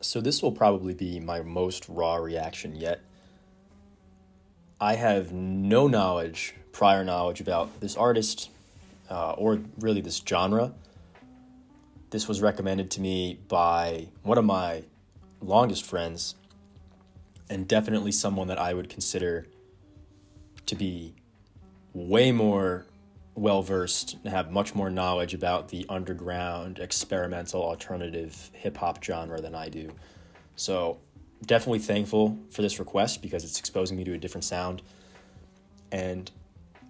So this will probably be my most raw reaction yet. I have no prior knowledge about this artist, or really this genre. This was recommended to me by one of my longest friends, and definitely someone that I would consider to be way more well-versed and have much more knowledge about the underground, experimental, alternative hip-hop genre than I do. So definitely thankful for this request because it's exposing me to a different sound. And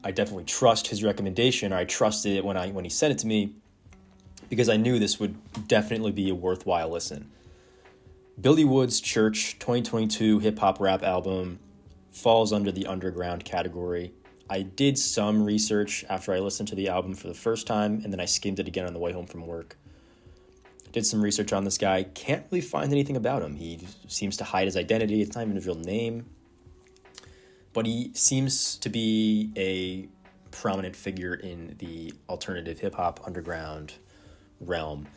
I definitely trust his recommendation, or I trusted it when he sent it to me, because I knew this would definitely be a worthwhile listen. Billy Wood's Church 2022 hip-hop rap album falls under the underground category. I did some research after I listened to the album for the first time, and then I skimmed it again on the way home from work. Did some research on this guy. Can't really find anything about him. He seems to hide his identity. It's not even his real name. But he seems to be a prominent figure in the alternative hip-hop underground realm.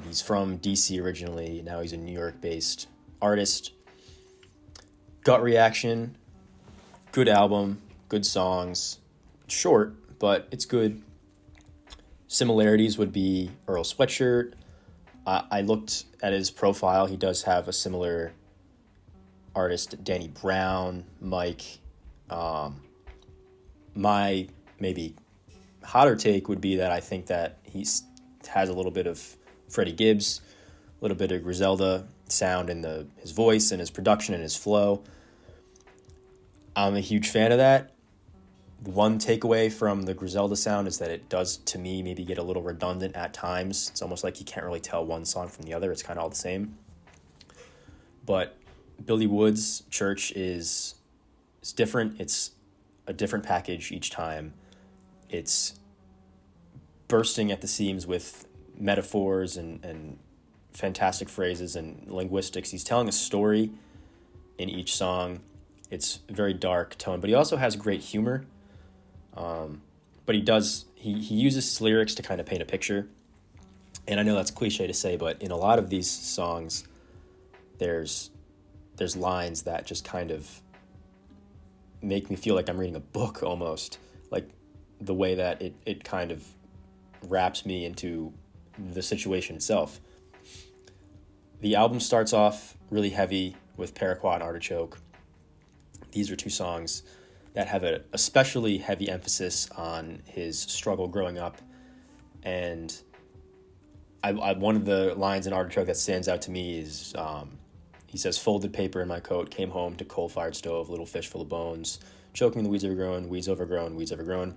He's from DC originally. Now he's a New York-based artist. Gut reaction. Good album. Good songs. Short, but it's good. Similarities would be Earl Sweatshirt. I looked at his profile. He does have a similar artist, Danny Brown, Mike. My maybe hotter take would be that I think that he has a little bit of Freddie Gibbs, a little bit of Griselda sound in his voice and his production and his flow. I'm a huge fan of that. One takeaway from the Griselda sound is that it does, to me, maybe get a little redundant at times. It's almost like you can't really tell one song from the other. It's kind of all the same. But Billy Wood's Church is different. It's a different package each time. It's bursting at the seams with metaphors and fantastic phrases and linguistics. He's telling a story in each song. It's very dark tone, but he also has great humor. But he uses his lyrics to kind of paint a picture. And I know that's cliche to say, but in a lot of these songs, there's lines that just kind of make me feel like I'm reading a book almost. Like the way that it kind of wraps me into the situation itself. The album starts off really heavy with Paraquat and Artichoke. These are two songs that have an especially heavy emphasis on his struggle growing up. And I one of the lines in Artichoke that stands out to me is he says, "Folded paper in my coat, came home to coal-fired stove, little fish full of bones, choking the weeds overgrown, weeds overgrown, weeds overgrown."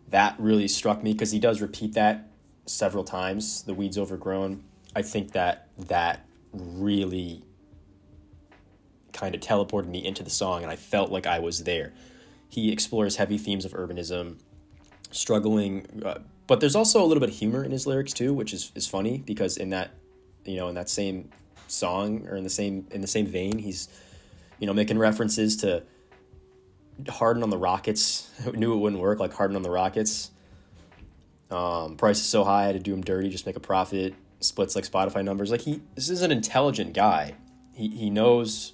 That really struck me because he does repeat that several times, the weeds overgrown. I think that really kind of teleported me into the song, and I felt like I was there. He explores heavy themes of urbanism, struggling, but there's also a little bit of humor in his lyrics too, which is funny because in that same song or in the same vein, he's making references to Harden on the Rockets. Knew it wouldn't work, like Harden on the Rockets. Price is so high, I had to do him dirty, just make a profit. Splits like Spotify numbers. Like this is an intelligent guy. He knows.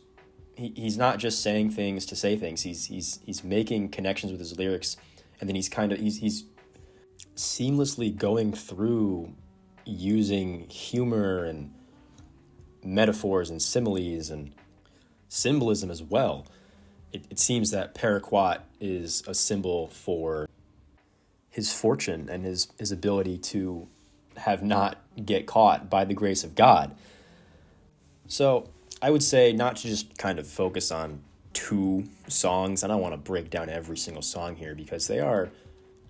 He's not just saying things to say things. He's making connections with his lyrics, and then he's seamlessly going through using humor and metaphors and similes and symbolism as well. It seems that Paraquat is a symbol for his fortune and his ability to have not get caught by the grace of God. So I would say not to just kind of focus on two songs. I don't want to break down every single song here because they are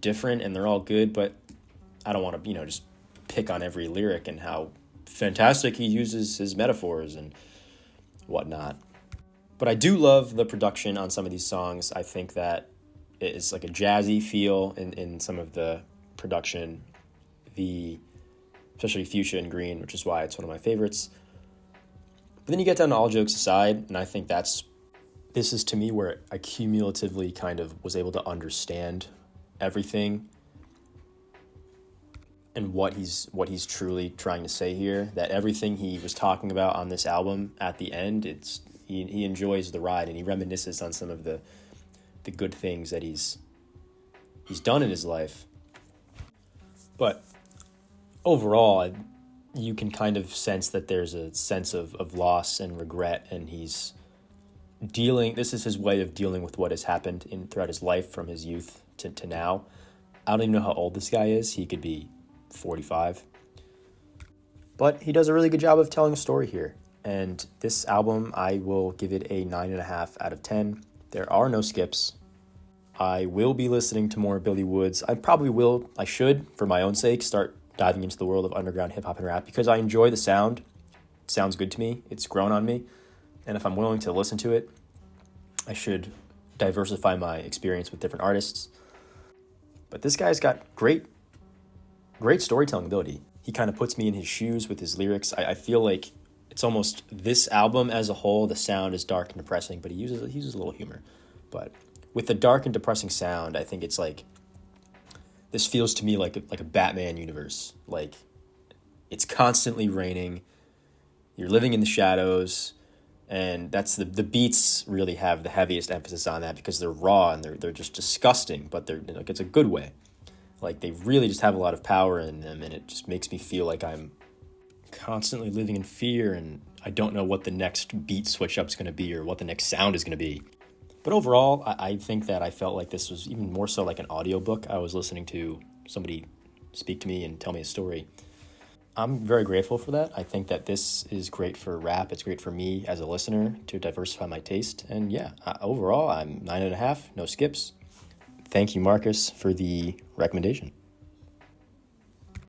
different and they're all good, but I don't want to, just pick on every lyric and how fantastic he uses his metaphors and whatnot. But I do love the production on some of these songs. I think that it is like a jazzy feel in some of the production, especially Fuchsia and Green, which is why it's one of my favorites. But then you get down to All Jokes Aside, and I think this is to me where I cumulatively kind of was able to understand everything. and what he's truly trying to say here. That everything he was talking about on this album at the end, he enjoys the ride, and he reminisces on some of the good things that he's done in his life. But overall, you can kind of sense that there's a sense of loss and regret, and this is his way of dealing with what has happened throughout his life from his youth to now. I don't even know how old this guy is. He could be 45. But he does a really good job of telling a story here. And this album, I will give it a 9.5 out of 10. There are no skips. I will be listening to more Billy Woods. I should, for my own sake, start diving into the world of underground hip-hop and rap because I enjoy the sound. It sounds good to me. It's grown on me. And if I'm willing to listen to it, I should diversify my experience with different artists. But this guy's got great storytelling ability. He kind of puts me in his shoes with his lyrics. I feel like it's almost this album as a whole, the sound is dark and depressing, but he uses a little humor. But with the dark and depressing sound, I think it's like, this feels to me like a Batman universe. Like, it's constantly raining. You're living in the shadows. And that's the beats really have the heaviest emphasis on that because they're raw and they're just disgusting, but they're like, it's a good way. Like, they really just have a lot of power in them, and it just makes me feel like I'm constantly living in fear, and I don't know what the next beat switch up is going to be or what the next sound is going to be. But overall, I think that I felt like this was even more so like an audiobook. I was listening to somebody speak to me and tell me a story. I'm very grateful for that. I think that this is great for rap. It's great for me as a listener to diversify my taste. And yeah, overall, I'm 9.5, no skips. Thank you, Marcus, for the recommendation.